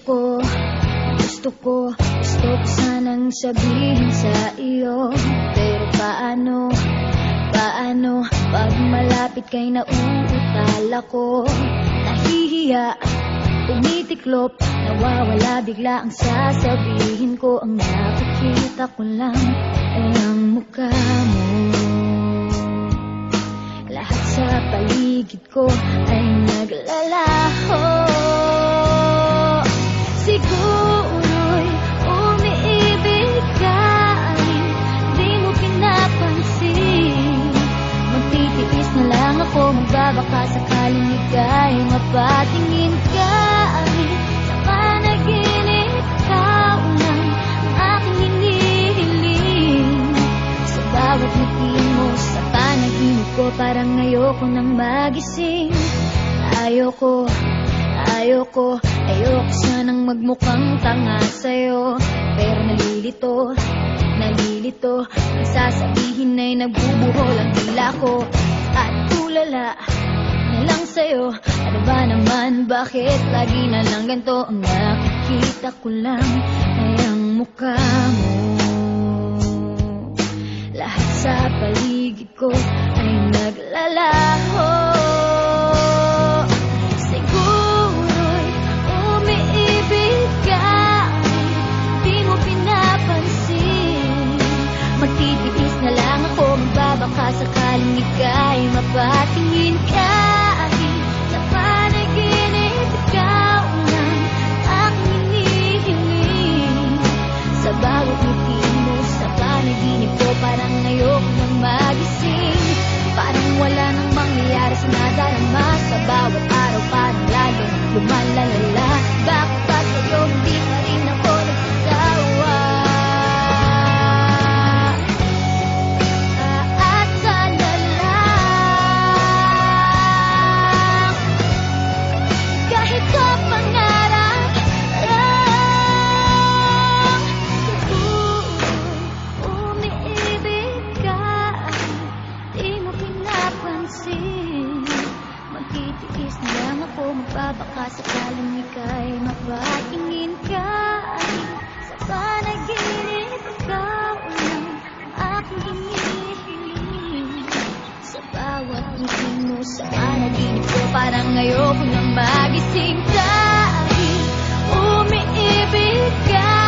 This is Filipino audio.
Gusto ko sanang sabihin sa iyo, pero paano pag malapit kay nauutal ako? Nahihiya, tumitiklop, nawawala bigla ang sasabihin ko. Ang nakikita ko lang ay ang mukha mo. Lahat sa paligid ko ay naglalaho. Siguro'y umiibig ka, di mo pinapansin. Magtitiis na lang ako, magbabaka sakaling ika'y mapatingin ka. Sa panaginip, ikaw lang ang aking hinihiling. Sa bawat ngiti mo sa panaginip ko, parang ayoko nang magising. Ayoko sanang magmukhang tanga sa'yo, pero nalilito ang sasabihin ay nagbubuhol ang dila ko. At tulala na lang sa'yo, ano ba naman, bakit lagi na lang ganito? Ang nakikita ko lang ay ang mukha mo. Lahat sa paligid ko ay naglalaho. Magtitiis na lang ako, magbabaka sakaling ika'y mapatingin ka. Sa panaginip, ikaw lang aking hinihiling. Sa bawat ngiti mo sa panaginip ko, parang ayoko nang magising. Parang wala nang mangyayari sa nadarama. Sa bawat araw parang lalong lumalalala. Bakit ba sa'yo hindi pa rin ako nagsasawa? Magtitiis na lang ako, magbabaka sakaling ika'y mapatingin ka. Sa panaginip, ikaw lang ang aking hinihiling. Sa bawat ngiti mo sa panaginip ko, parang ayoko nang magising. Dahil umiibig ka.